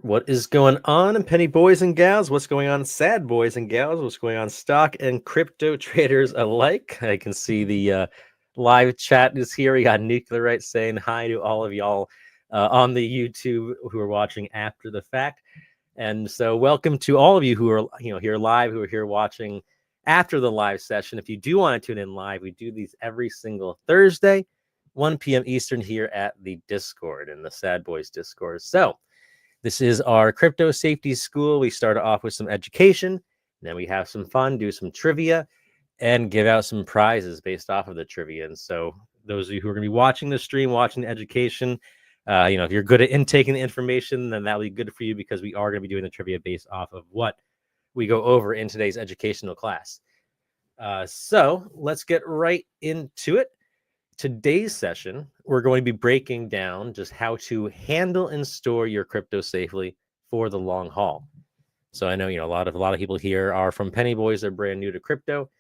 What is going on, penny boys and gals? What's going on, sad boys and gals? What's going on, stock and crypto traders alike? I can see the live chat is here. We got Nuclear Right saying hi to all of y'all on the YouTube who are watching after the fact. And so welcome to all of you who are here live, who are here watching after the live session. If you do want to tune in live, we do these every single Thursday, 1 p.m. Eastern here at the Discord, in the Sad Boys Discord. So this is our crypto safety school. We start off with some education, then we have some fun, do some trivia, and give out some prizes based off of the trivia. And so those of you who are going to be watching the stream, watching the education, if you're good at intaking the information, then that'll be good for you, because we are going to be doing the trivia based off of what we go over in today's educational class. So let's get right into it. Today's session, we're going to be breaking down just how to handle and store your crypto safely for the long haul. So I know, a lot of people here are from penny boys. They're brand new to crypto.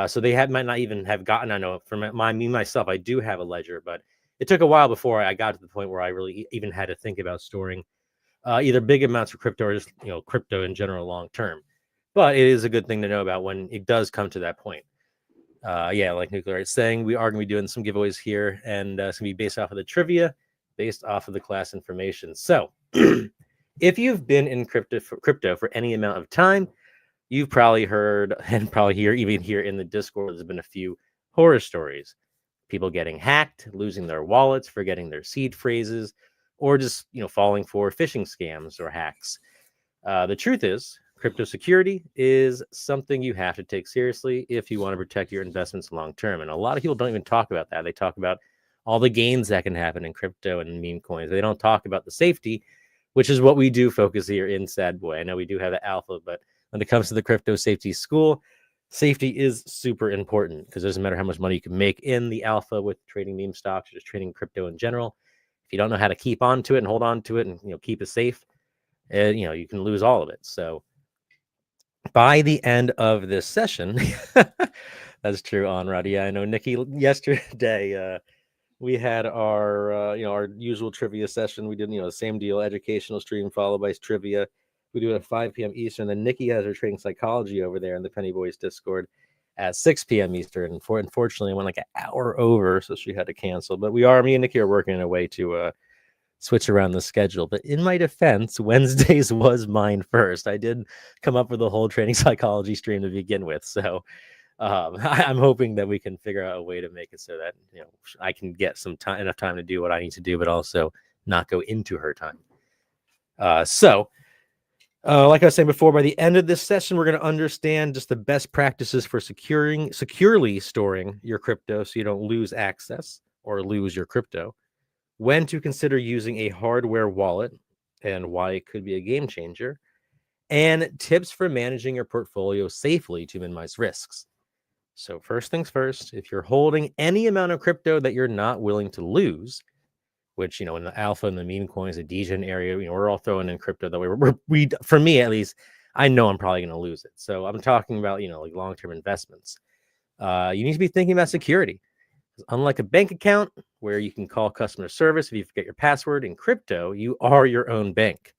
So they might not even have gotten, I know for myself, I do have a ledger, but it took a while before I got to the point where I really even had to think about storing either big amounts of crypto or just, crypto in general long term. But it is a good thing to know about when it does come to that point. Like Nuclear is saying, we are going to be doing some giveaways here, and it's going to be based off of the trivia, based off of the class information. So if you've been in crypto for any amount of time, you've probably heard, and probably even here in the Discord, there's been a few horror stories. People getting hacked, losing their wallets, forgetting their seed phrases, or just falling for phishing scams or hacks. The truth is, crypto security is something you have to take seriously if you want to protect your investments long term. And a lot of people don't even talk about that. They talk about all the gains that can happen in crypto and meme coins. They don't talk about the safety, which is what we do focus here in Sad Boy. I know we do have the alpha, but when it comes to the crypto safety school, safety is super important, because it doesn't matter how much money you can make in the alpha with trading meme stocks or just trading crypto in general. If you don't know how to keep on to it and hold on to it and keep it safe, you can lose all of it. So by the end of this session, that's true, Onrad. Yeah, I know, Nikki. Yesterday, we had our usual trivia session. We did the same deal, educational stream followed by trivia. We do it at 5 p.m. Eastern. Then Nikki has her trading psychology over there in the Penny Boys Discord at 6 p.m. Eastern. Unfortunately, went like an hour over, so she had to cancel. But me and Nikki are working in a way to switch around the schedule. But in my defense, Wednesdays was mine first. I did come up with a whole training psychology stream to begin with. So I'm hoping that we can figure out a way to make it so that I can get enough time to do what I need to do, but also not go into her time. Like I was saying before, by the end of this session, we're going to understand just the best practices for securely storing your crypto so you don't lose access or lose your crypto, when to consider using a hardware wallet and why it could be a game changer, and tips for managing your portfolio safely to minimize risks. So first things first, if you're holding any amount of crypto that you're not willing to lose, which, in the alpha and the meme coins, the degen area, we're all throwing in crypto that we for me at least, I know I'm probably going to lose it. So I'm talking about, like long-term investments. You need to be thinking about security. Unlike a bank account where you can call customer service if you forget your password, in crypto, you are your own bank.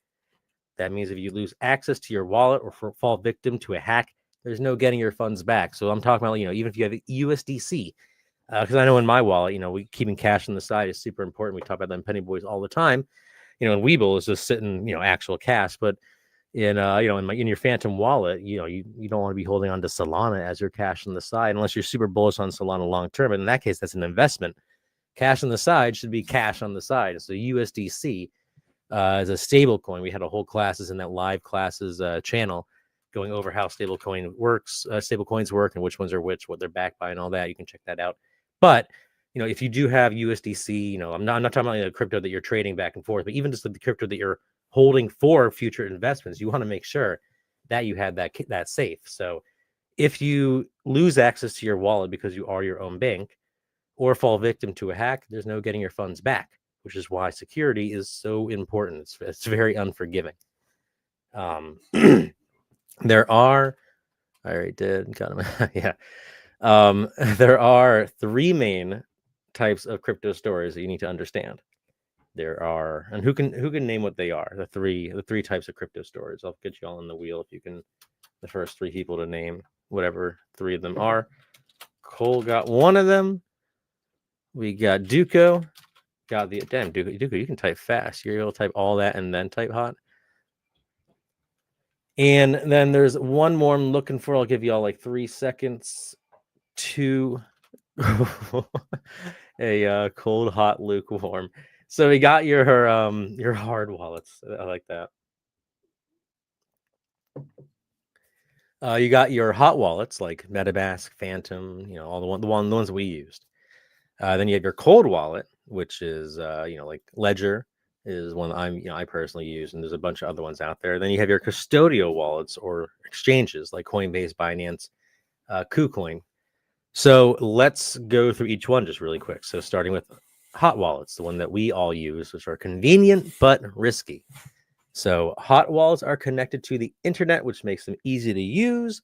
That means if you lose access to your wallet or fall victim to a hack, there's no getting your funds back. So I'm talking about, even if you have USDC, because I know in my wallet, we keeping cash on the side is super important. We talk about that in Penny Boys all the time. In Webull is just sitting, actual cash, but in your Phantom wallet, you don't want to be holding on to Solana as your cash on the side unless you're super bullish on Solana long term. And in that case, that's an investment. Cash on the side should be cash on the side. So USDC is a stable coin. We had a whole classes in that live classes channel going over how stable coins work and which ones are which, what they're backed by, and all that. You can check that out. But if you do have USDC, I'm not talking about the crypto that you're trading back and forth, but even just the crypto that you're holding for future investments, you want to make sure that you have that safe. So if you lose access to your wallet because you are your own bank, or fall victim to a hack, there's no getting your funds back, which is why security is so important. It's very unforgiving. There are, I already did, got him. Yeah. There are three main types of crypto stores that you need to understand. There are, and who can name what they are? The three types of crypto storage. I'll get you all on the wheel if you can. The first three people to name whatever three of them are. Cole got one of them. We got Duco. Got the damn Duco. You can type fast. You're able to type all that and then type hot. And then there's one more I'm looking for. I'll give you all like 3 seconds to a cold, hot, lukewarm. So we got your hard wallets. I like that. You got your hot wallets like MetaMask, Phantom, all the ones we used. Then you have your cold wallet, which is like Ledger is one I personally use, and there's a bunch of other ones out there. Then you have your custodial wallets or exchanges like Coinbase, Binance, KuCoin. So let's go through each one just really quick. So starting with hot wallets, the one that we all use, which are convenient but risky. So hot wallets are connected to the internet, which makes them easy to use,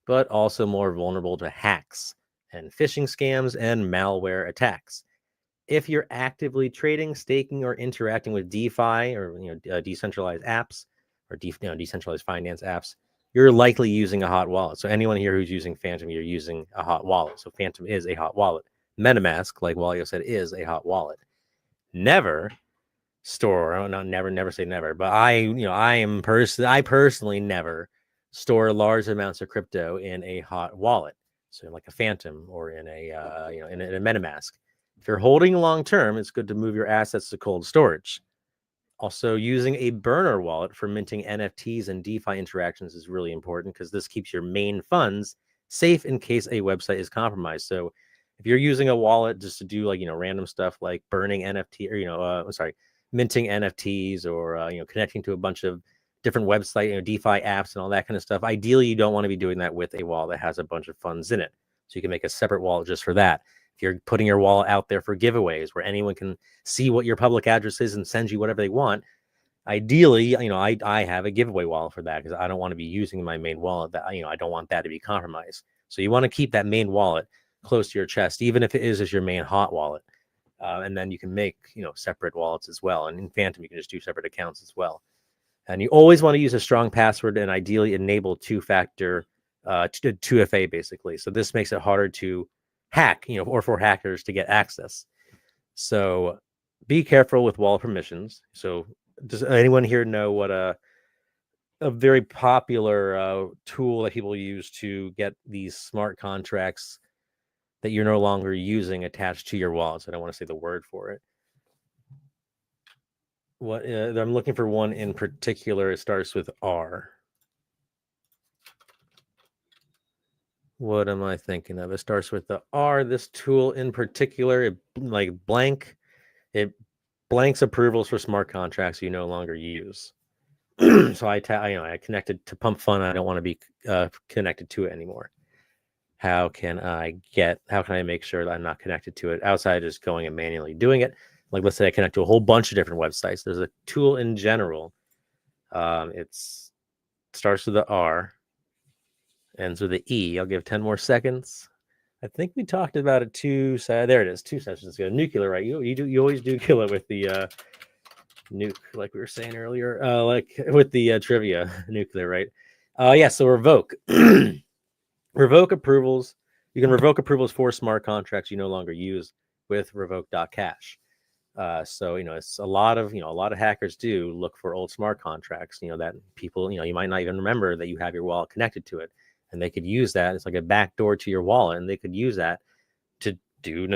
but also more vulnerable to hacks and phishing scams and malware attacks. If you're actively trading, staking, or interacting with DeFi or decentralized apps or decentralized finance apps, you're likely using a hot wallet. So anyone here who's using Phantom, you're using a hot wallet. So Phantom is a hot wallet. MetaMask, like Walio said, is a hot wallet. Never store, not never say never, but I personally never store large amounts of crypto in a hot wallet. So like a Phantom or in a in a MetaMask. If you're holding long term, it's good to move your assets to cold storage. Also, using a burner wallet for minting NFTs and DeFi interactions is really important because this keeps your main funds safe in case a website is compromised. So if you're using a wallet just to do random stuff like burning NFT or minting NFTs or connecting to a bunch of different website DeFi apps and all that kind of stuff, ideally you don't want to be doing that with a wallet that has a bunch of funds in it. So you can make a separate wallet just for that. If you're putting your wallet out there for giveaways where anyone can see what your public address is and send you whatever they want, ideally, I have a giveaway wallet for that because I don't want to be using my main wallet that, I don't want that to be compromised. So you want to keep that main wallet close to your chest, even if it is as your main hot wallet. And then you can make, separate wallets as well. And in Phantom, you can just do separate accounts as well. And you always want to use a strong password and ideally enable two-factor 2FA basically. So this makes it harder to hack, or for hackers to get access. So be careful with wallet permissions. So does anyone here know what a very popular tool that people use to get these smart contracts that you're no longer using attached to your wallet? So I don't want to say the word for it. What I'm looking for one in particular. It starts with R. What am I thinking of? It starts with the R. This tool in particular, it blanks approvals for smart contracts you no longer use. So I connected to Pump Fund. I don't want to be connected to it anymore. How can I make sure that I'm not connected to it outside of just going and manually doing it? Like, let's say I connect to a whole bunch of different websites. There's a tool in general. It starts with the R, ends with the E. I'll give 10 more seconds. I think we talked about it there it is, 2 sessions ago. Nuclear, right? You always do kill it with the nuke, like we were saying earlier, like with the trivia. Nuclear, right? Yeah. So revoke. Revoke approvals. You can revoke approvals for smart contracts you no longer use with revoke.cash. So it's a lot of hackers do look for old smart contracts, that people, you might not even remember that you have your wallet connected to it, and they could use that. It's like a backdoor to your wallet, and they could use that to do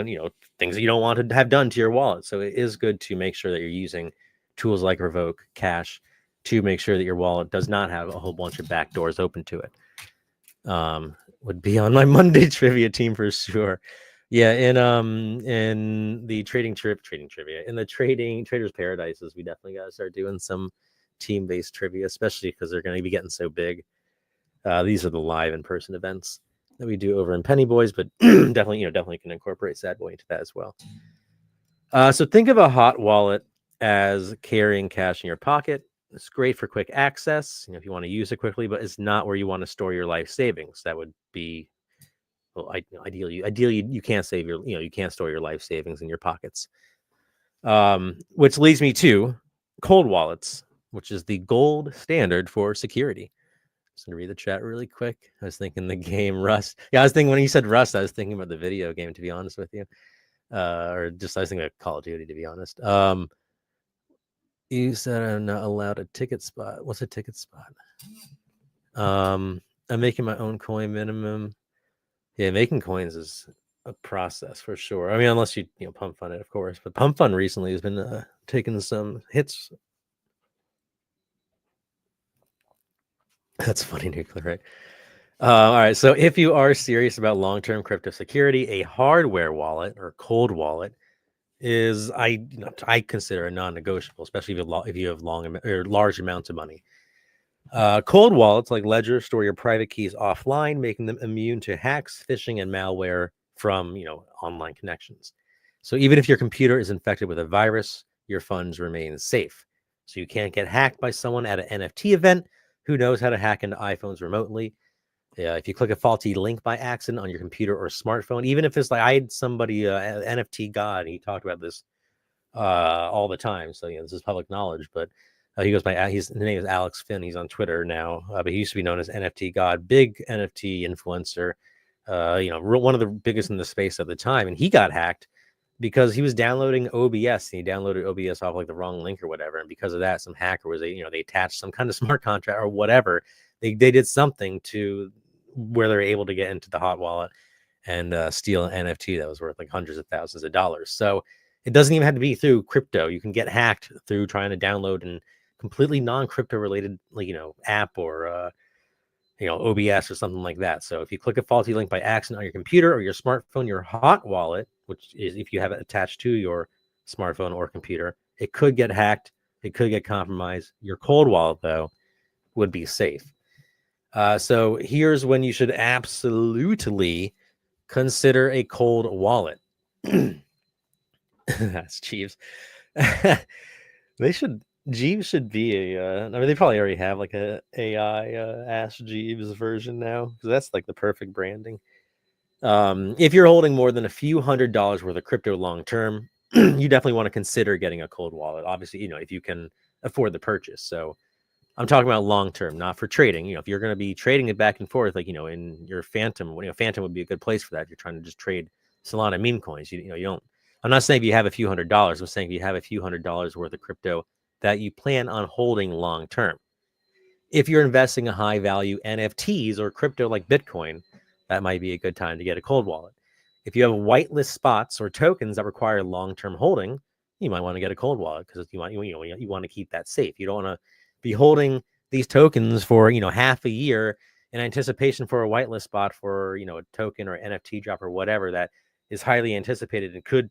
things that you don't want to have done to your wallet. So it is good to make sure that you're using tools like Revoke Cash to make sure that your wallet does not have a whole bunch of backdoors open to it. Would be on my Monday trivia team for sure. Yeah, in the trading trivia, in the Traders Paradises, we definitely got to start doing some team-based trivia, especially because they're going to be getting so big. These are the live in-person events that we do over in Penny Boys, but definitely can incorporate Sad Boy into that as well. So think of a hot wallet as carrying cash in your pocket. It's great for quick access, if you want to use it quickly, but it's not where you want to store your life savings. That would be, well, ideally, you can't save you can't store your life savings in your pockets. Which leads me to cold wallets, which is the gold standard for security. Just gonna read the chat really quick. I was thinking the game Rust. Yeah, I was thinking when you said Rust, I was thinking about the video game, to be honest with you. Or just I was thinking about Call of Duty, to be honest. You said I'm not allowed a ticket spot. What's a ticket spot? I'm making my own coin minimum. Yeah, making coins is a process for sure. I mean, unless you pump fund it, of course. But pump fund recently has been taking some hits. That's funny, Nuclear, right? All right. So if you are serious about long-term crypto security, a hardware wallet or cold wallet is I consider a non-negotiable, especially if you have long or large amounts of money. Cold wallets like Ledger store your private keys offline, making them immune to hacks, phishing, and malware from online connections. So even if your computer is infected with a virus, your funds remain safe. So you can't get hacked by someone at an NFT event who knows how to hack into iPhones remotely. If you click a faulty link by accident on your computer or smartphone, even if it's like I had somebody, NFT God, and he talked about this all the time. So this is public knowledge. But he goes by his name is Alex Finn. He's on Twitter now, but he used to be known as NFT God, big NFT influencer. One of the biggest in the space at the time, and he got hacked because he was downloading OBS and he downloaded OBS off like the wrong link or whatever, and because of that, some hacker was they attached some kind of smart contract or whatever. They did something to where they're able to get into the hot wallet and steal an NFT that was worth like hundreds of thousands of dollars. So it doesn't even have to be through crypto. You can get hacked through trying to download an completely non-crypto related app or OBS or something like that. So if you click a faulty link by accident on your computer or your smartphone, your hot wallet, which is if you have it attached to your smartphone or computer, it could get hacked. It could get compromised. Your cold wallet, though, would be safe. So here's when you should absolutely consider a cold wallet. That's Jeeves. Jeeves should be a. I mean, they probably already have like a AI Ask Jeeves version now because that's like the perfect branding. If you're holding more than a few $100s worth of crypto long term, you definitely want to consider getting a cold wallet. Obviously, if you can afford the purchase. So I'm talking about long term, not for trading. If you're going to be trading it back and forth, like in your Phantom, Phantom would be a good place for that. If you're trying to just trade Solana meme coins, you don't. I'm not saying if you have a few $100s. I'm saying if you have a few $100s worth of crypto that you plan on holding long term. If you're investing in high value NFTs or crypto like Bitcoin, that might be a good time to get a cold wallet. If you have whitelist spots or tokens that require long term holding, you might want to get a cold wallet because you want to keep that safe. You don't want to be holding these tokens for half a year in anticipation for a whitelist spot for a token or NFT drop or whatever that is highly anticipated and could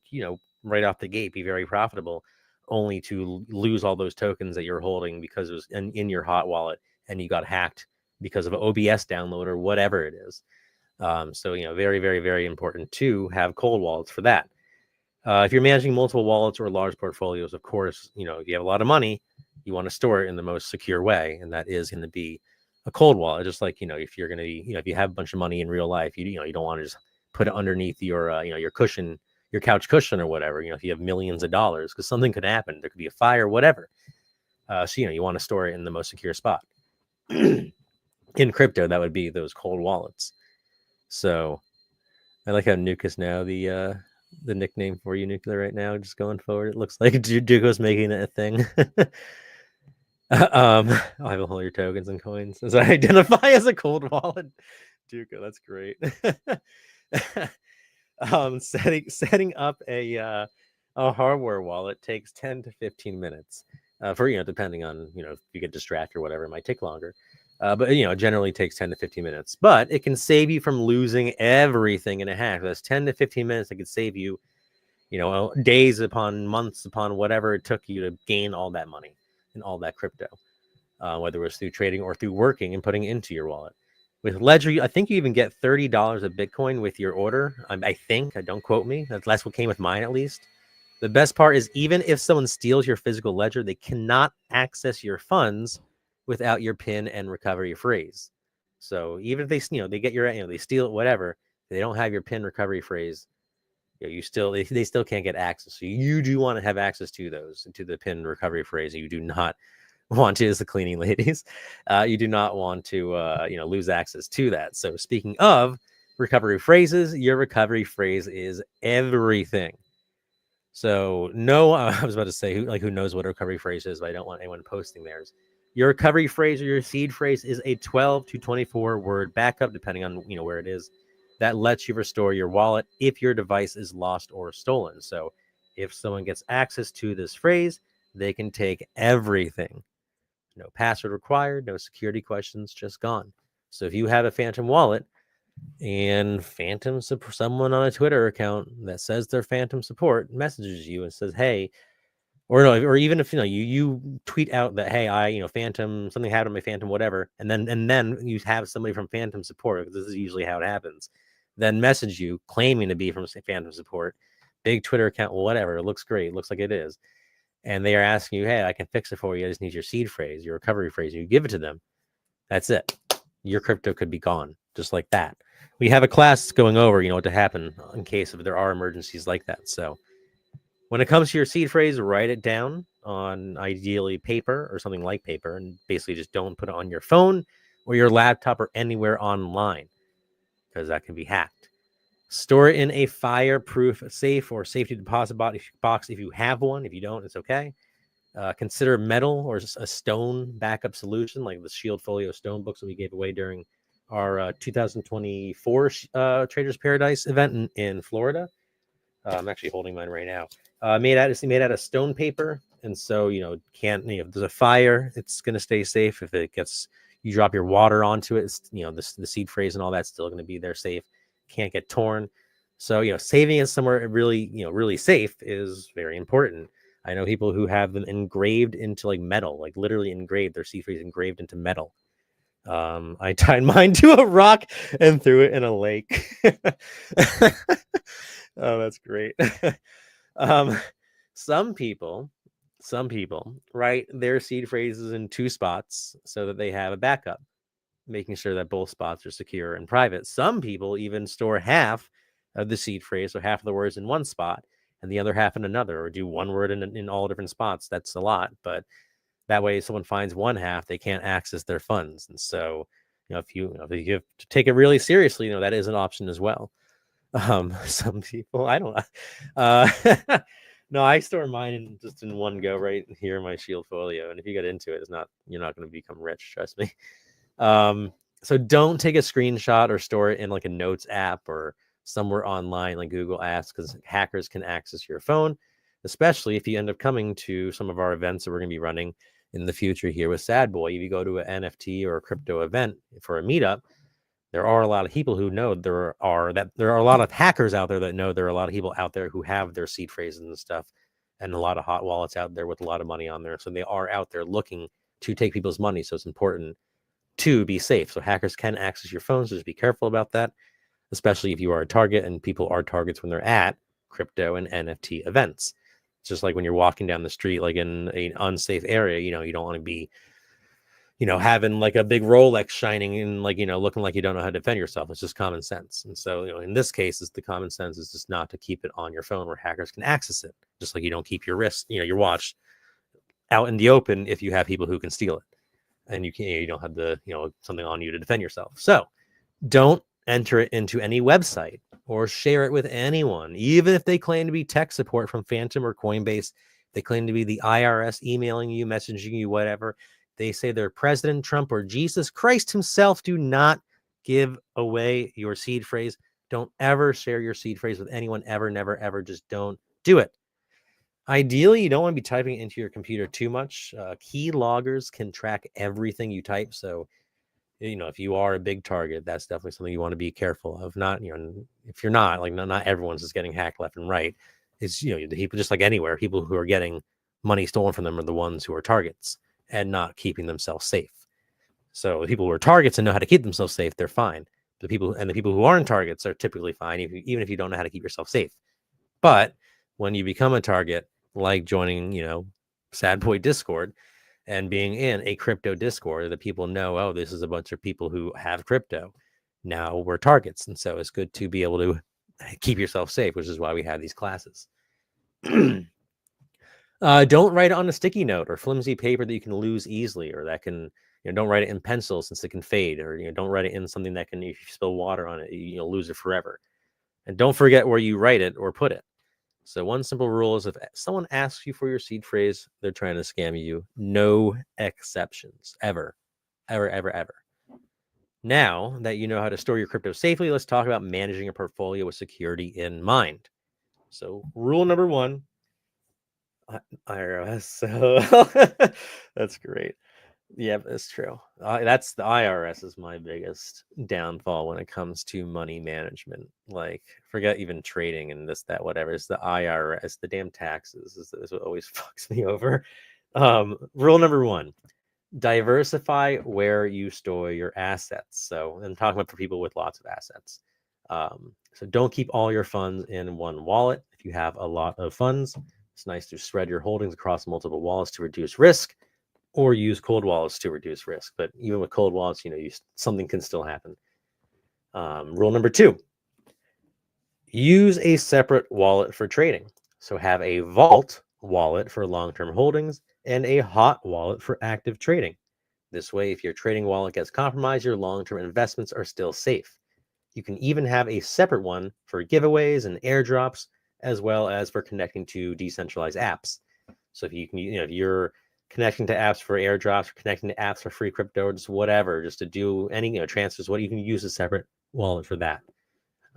right off the gate be very profitable, only to lose all those tokens that you're holding because it was in your hot wallet and you got hacked because of an OBS download or whatever it is. So very, very, very important to have cold wallets for that. If you're managing multiple wallets or large portfolios, of course, if you have a lot of money, you want to store it in the most secure way, and that is going to be a cold wallet. Just like if you're going to be, if you have a bunch of money in real life, you don't want to just put it underneath your your cushion, your couch cushion or whatever. If you have millions of dollars, because something could happen, there could be a fire, whatever. So you want to store it in the most secure spot. In crypto, that would be those cold wallets. So I like how Nuke is now the nickname for you, Nuclear, right now. Just going forward, it looks like Duco's making it a thing. I'll have all your tokens and coins as I identify as a cold wallet. Duco, that's great. Setting up a hardware wallet takes 10 to 15 minutes. For depending on if you get distracted or whatever, it might take longer. But it generally takes 10 to 15 minutes. But it can save you from losing everything in a hack. That's 10 to 15 minutes. It could save you, days upon months upon whatever it took you to gain all that money and all that crypto, whether it was through trading or through working and putting it into your wallet. With Ledger, I think you even get $30 of Bitcoin with your order. I think, don't quote me. That's what came with mine, at least. The best part is even if someone steals your physical ledger, they cannot access your funds without your PIN and recovery phrase. So even if they get your, they steal it, whatever, they don't have your PIN recovery phrase. you still they still can't get access. So you do want to have access to those, to the pin recovery phrase. You do not want to, as the cleaning ladies, you do not want to lose access to that. So speaking of recovery phrases, your recovery phrase is everything. So no, I was about to say who knows what a recovery phrase is, but I don't want anyone posting theirs. Your recovery phrase or your seed phrase is a 12 to 24 word backup, depending on where it is, that lets you restore your wallet if your device is lost or stolen. So if someone gets access to this phrase, they can take everything. No password required, no security questions, just gone. So if you have a phantom wallet and someone on a Twitter account that says they're phantom support messages you and says, hey, or even if you tweet out that, hey, I phantom, something happened to my phantom, whatever, and then you have somebody from phantom support, because this is usually how it happens, then message you claiming to be from phantom support, big Twitter account, whatever, it looks great, looks like it is, and they are asking you, hey, I can fix it for you, I just need your seed phrase, your recovery phrase, you give it to them, that's it. Your crypto could be gone just like that. We have a class going over what to happen in case if there are emergencies like that. So when it comes to your seed phrase, write it down on ideally paper or something like paper, and basically just don't put it on your phone or your laptop or anywhere online, because that can be hacked. Store it in a fireproof safe or safety deposit box if you have one. If you don't, it's okay. Consider metal or a stone backup solution, like the Shield Folio stone books that we gave away during our 2024 Traders Paradise event in Florida. I'm actually holding mine right now. Made out of stone paper, and so can't if there's a fire, it's going to stay safe. If it gets, you drop your water onto it, it's, the seed phrase and all that's still going to be there safe. Can't get torn. So saving it somewhere really safe is very important. I know people who have them engraved into like metal, like literally engraved, their seed phrase engraved into metal. I tied mine to a rock and threw it in a lake. Oh, that's great. Some people write their seed phrases in two spots so that they have a backup, making sure that both spots are secure and private. Some people even store half of the seed phrase, so half of the words in one spot and the other half in another, or do one word in all different spots. That's a lot, but that way, if someone finds one half, they can't access their funds. And so, if you have to take it really seriously, that is an option as well. Some people, I don't no, I store mine in one go right here in my Shield Folio, and if you get into it, you're not going to become rich, trust me. So don't take a screenshot or store it in like a notes app or somewhere online like Google Apps, because hackers can access your phone, especially if you end up coming to some of our events that we're going to be running in the future here with Sad Boy. If you go to an NFT or a crypto event for a meetup, there are a lot of people who know there are a lot of hackers out there that know there are a lot of people out there who have their seed phrases and stuff, and a lot of hot wallets out there with a lot of money on there. So they are out there looking to take people's money. So it's important to be safe. So hackers can access your phone. So just be careful about that, especially if you are a target, and people are targets when they're at crypto and NFT events. It's just like when you're walking down the street, like in an unsafe area, you don't want to be having like a big Rolex shining and looking like you don't know how to defend yourself. It's just common sense. And so, in this case, the common sense is just not to keep it on your phone where hackers can access it. Just like you don't keep your wrist, your watch out in the open if you have people who can steal it, and you don't have the, something on you to defend yourself. So don't enter it into any website or share it with anyone, even if they claim to be tech support from Phantom or Coinbase. They claim to be the IRS emailing you, messaging you, whatever. They say they're President Trump or Jesus Christ himself. Do not give away your seed phrase. Don't ever share your seed phrase with anyone, ever, never, ever. Just don't do it. Ideally, you don't want to be typing it into your computer too much. Key loggers can track everything you type. So, if you are a big target, that's definitely something you want to be careful of. Not, if you're not, like, not everyone's just getting hacked left and right. It's, the people, just like anywhere, people who are getting money stolen from them are the ones who are targets and not keeping themselves safe. So the people who are targets and know how to keep themselves safe, they're fine. The people who aren't targets are typically fine, even if you don't know how to keep yourself safe. But when you become a target, like joining, Sad Boy Discord and being in a crypto Discord, that people know, oh, this is a bunch of people who have crypto. Now we're targets. And so it's good to be able to keep yourself safe, which is why we have these classes. Don't write it on a sticky note or flimsy paper that you can lose easily, or that can, don't write it in pencil since it can fade, or don't write it in something that can, if you spill water on it, you'll lose it forever. And don't forget where you write it or put it. So one simple rule is, if someone asks you for your seed phrase, they're trying to scam you. No exceptions, ever, ever, ever, ever. Now that you know how to store your crypto safely, let's talk about managing a portfolio with security in mind. So rule number one, IRS. So that's great. Yeah, that's true. That's the IRS is my biggest downfall when it comes to money management. Like, forget even trading and this, that, whatever. It's the IRS, the damn taxes is what always fucks me over. Rule number one, diversify where you store your assets. So I'm talking about for people with lots of assets. So don't keep all your funds in one wallet. If you have a lot of funds, it's nice to spread your holdings across multiple wallets to reduce risk, or use cold wallets to reduce risk. But even with cold wallets, something can still happen. Rule number two, use a separate wallet for trading. So have a vault wallet for long-term holdings and a hot wallet for active trading. This way, if your trading wallet gets compromised, your long-term investments are still safe. You can even have a separate one for giveaways and airdrops, as well as for connecting to decentralized apps. So if you can, if you're connecting to apps for airdrops, or connecting to apps for free crypto, or just whatever, just to do any transfers, what you can use a separate wallet for that.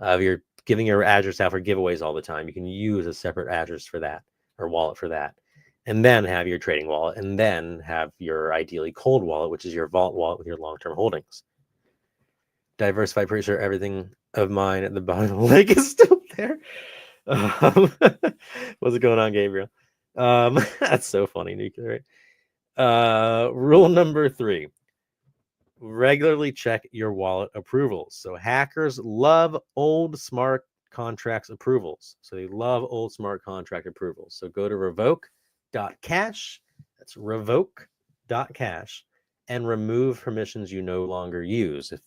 If you're giving your address out for giveaways all the time, you can use a separate address for that, or wallet for that. And then have your trading wallet, and then have your ideally cold wallet, which is your vault wallet with your long-term holdings. Diversify, pretty sure everything of mine at the bottom of the lake is still there. What's going on, Gabriel? That's so funny, Nuclear. Rule number three, regularly check your wallet approvals. So hackers love old smart contracts approvals. So they love old smart contract approvals. So go to revoke.cash. That's revoke.cash, and remove permissions you no longer use. If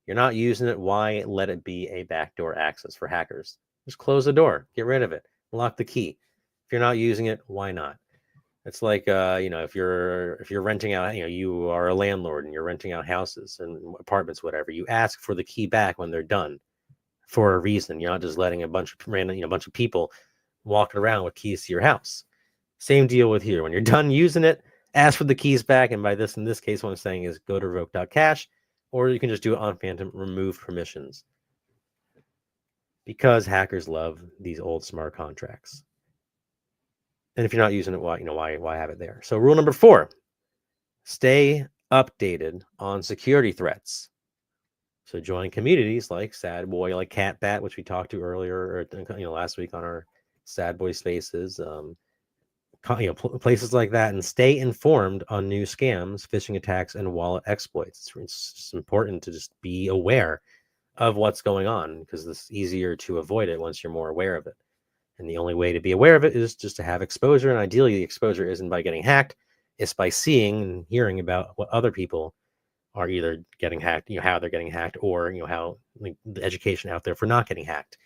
you're not using it, why let it be a backdoor access for hackers? Just close the door, get rid of it, lock the key. If you're not using it, why not? It's like, if you're renting out, you are a landlord and you're renting out houses and apartments, whatever. You ask for the key back when they're done for a reason. You're not just letting a bunch of random, bunch of people walking around with keys to your house. Same deal with here. When you're done using it, ask for the keys back. And by this, in this case, what I'm saying is go to revoke.cash, or you can just do it on Phantom, remove permissions, because hackers love these old smart contracts. And if you're not using it, why have it there? So rule number four, stay updated on security threats. So join communities like Sad Boy, like Cat Bat, which we talked to earlier, or last week on our Sad Boy Spaces. Places like that, and stay informed on new scams, phishing attacks, and wallet exploits. It's just important to just be aware of what's going on, because it's easier to avoid it once you're more aware of it. And the only way to be aware of it is just to have exposure. And ideally, the exposure isn't by getting hacked. It's by seeing and hearing about what other people are either getting hacked, how they're getting hacked, or, how the education out there for not getting hacked.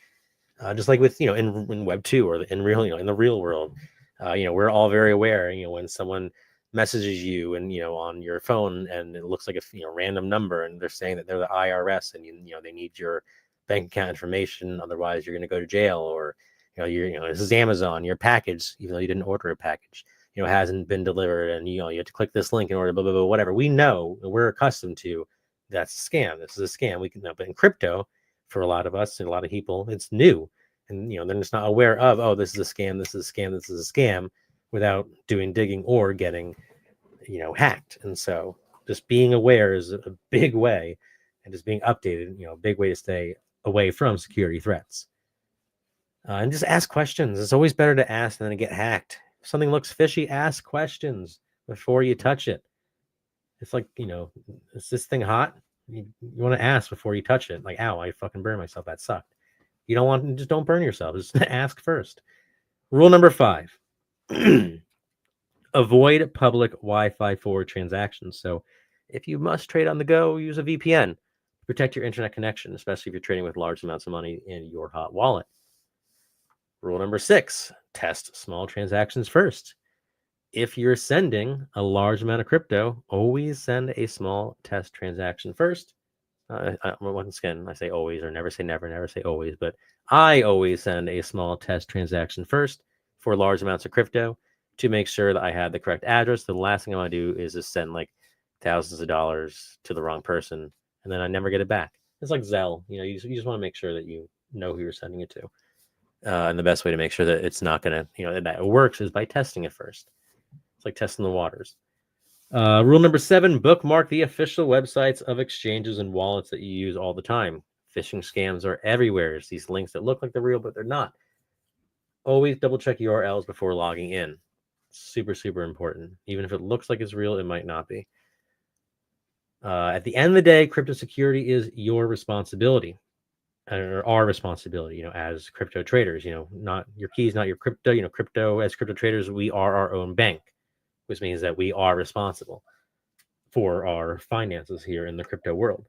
Just like with, in Web 2 or in real, in the real world, we're all very aware, when someone messages you and, on your phone, and it looks like a, random number, and they're saying that they're the IRS, and, they need your bank account information. Otherwise, you're going to go to jail. Or, this is Amazon, your package, even though you didn't order a package, hasn't been delivered, and, you have to click this link in order, blah, blah, blah, whatever. We know, we're accustomed to, that's a scam. This is a scam. We can, but in crypto, for a lot of us and a lot of people, it's new. And, they're just not aware of, oh, this is a scam, this is a scam, this is a scam, without doing digging or getting, hacked. And so just being aware is a big way, and just being updated, a big way to stay away from security threats. And just ask questions. It's always better to ask than to get hacked. If something looks fishy, ask questions before you touch it. It's like, is this thing hot? You want to ask before you touch it. Like, ow, I fucking burned myself. That sucked. You don't want, just don't burn yourself. Just ask first. Rule number 5, avoid public Wi-Fi forward transactions. So if you must trade on the go, use a VPN. Protect your internet connection, especially if you're trading with large amounts of money in your hot wallet. Rule number 6, test small transactions first. If you're sending a large amount of crypto, always send a small test transaction first. Once again, I say always, or never say never, never say always, but I always send a small test transaction first for large amounts of crypto to make sure that I have the correct address. The last thing I want to do is just send like thousands of dollars to the wrong person, and then I never get it back. It's like Zelle. You just want to make sure that you know who you're sending it to. And the best way to make sure that it's not going to, that it works is by testing it first. It's like testing the waters. Rule number 7, bookmark the official websites of exchanges and wallets that you use all the time. Phishing scams are everywhere. It's these links that look like they're real, but they're not. Always double check URLs before logging in. Super, super important. Even if it looks like it's real, it might not be. At the end of the day, crypto security is your responsibility, or our responsibility, as crypto traders, not your keys, not your crypto, crypto as crypto traders, we are our own bank, which means that we are responsible for our finances here in the crypto world.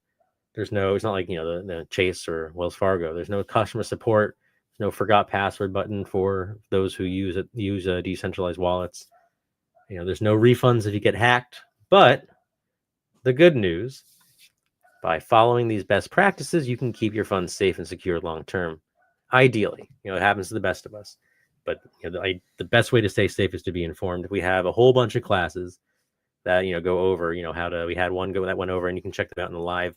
It's not like, the Chase or Wells Fargo. There's no customer support. There's no forgot password button for those who use decentralized wallets. There's no refunds if you get hacked. But the good news, by following these best practices, you can keep your funds safe and secure long term. Ideally, it happens to the best of us. But the best way to stay safe is to be informed. We have a whole bunch of classes that go over how to. We had one that went over, and you can check them out in the live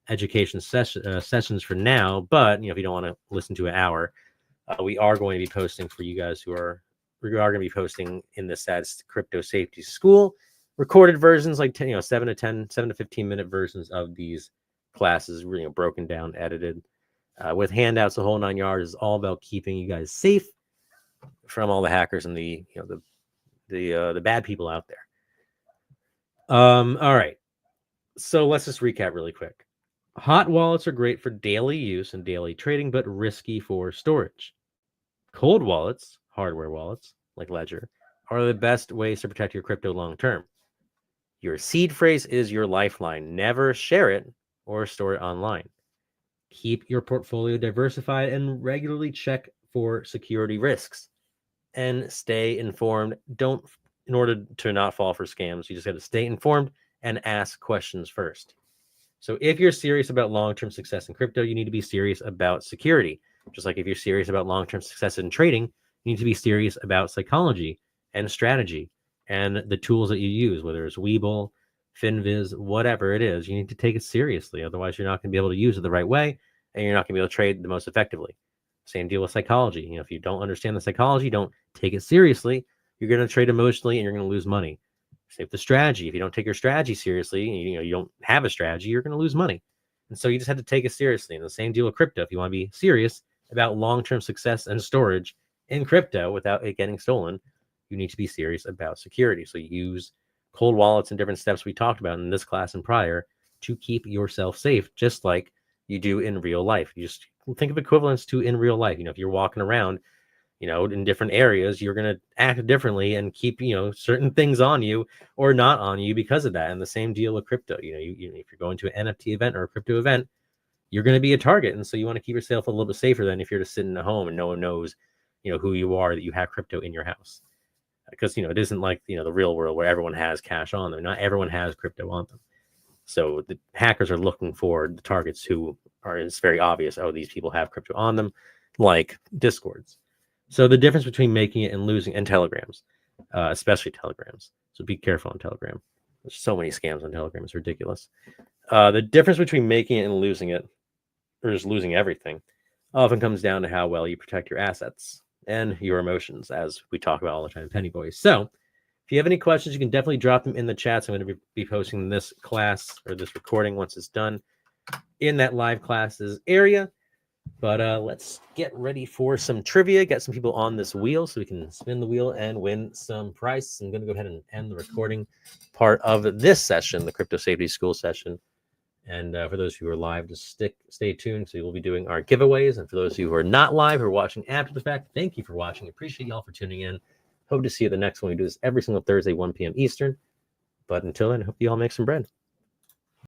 education sessions for now. But if you don't want to listen to an hour, we are going to be posting for you guys we are going to be posting in the SADS Crypto Safety School recorded versions, like 7 to 15 minute versions of these classes, broken down, edited, with handouts, the whole 9 yards. Is all about keeping you guys safe from all the hackers and the bad people out there. All right, so let's just recap really quick. Hot wallets are great for daily use and daily trading, but risky for storage. Cold wallets, hardware wallets like Ledger, are the best ways to protect your crypto long term. Your seed phrase is your lifeline. Never share it or store it online. Keep your portfolio diversified and regularly check for security risks. And stay informed. In order to not fall for scams, you just got to stay informed and ask questions first. So if you're serious about long-term success in crypto, you need to be serious about security. Just like if you're serious about long-term success in trading, you need to be serious about psychology and strategy and the tools that you use, whether it's Webull, FinViz, whatever it is. You need to take it seriously. Otherwise, you're not going to be able to use it the right way, and you're not going to be able to trade the most effectively. Same deal with psychology. If you don't understand the psychology, don't take it seriously, you're going to trade emotionally and you're going to lose money. Same with the strategy. If you don't take your strategy seriously, you don't have a strategy, you're going to lose money. And so you just have to take it seriously. And the same deal with crypto. If you want to be serious about long-term success and storage in crypto without it getting stolen, you need to be serious about security. So use cold wallets and different steps we talked about in this class and prior to keep yourself safe, just like you do in real life. You just think of equivalents to in real life. If you're walking around, in different areas, you're going to act differently and keep, certain things on you or not on you because of that. And the same deal with crypto. If you're going to an NFT event or a crypto event, you're going to be a target. And so you want to keep yourself a little bit safer than if you're just sitting at home and no one knows, who you are, that you have crypto in your house. Because, it isn't like, the real world where everyone has cash on them. Not everyone has crypto on them. So the hackers are looking for the targets who are, it's very obvious, these people have crypto on them, like Discords. So the difference between making it and losing, and Telegrams, especially Telegrams. So be careful on Telegram. There's so many scams on Telegram. It's ridiculous. The difference between making it and losing it, or just losing everything, often comes down to how well you protect your assets and your emotions, as we talk about all the time, Penny Boys. So if you have any questions, you can definitely drop them in the chats. I'm going to be posting this class or this recording once it's done in that live classes area. But let's get ready for some trivia, get some people on this wheel so we can spin the wheel and win some prizes. I'm going to go ahead and end the recording part of this session, the Crypto Safety School session. And for those who are live, just stay tuned. So we'll be doing our giveaways. And for those of you who are not live, who are watching after the fact, thank you for watching. Appreciate y'all for tuning in. Hope to see you the next one. We do this every single Thursday, 1 p.m. Eastern. But until then, I hope you all make some bread.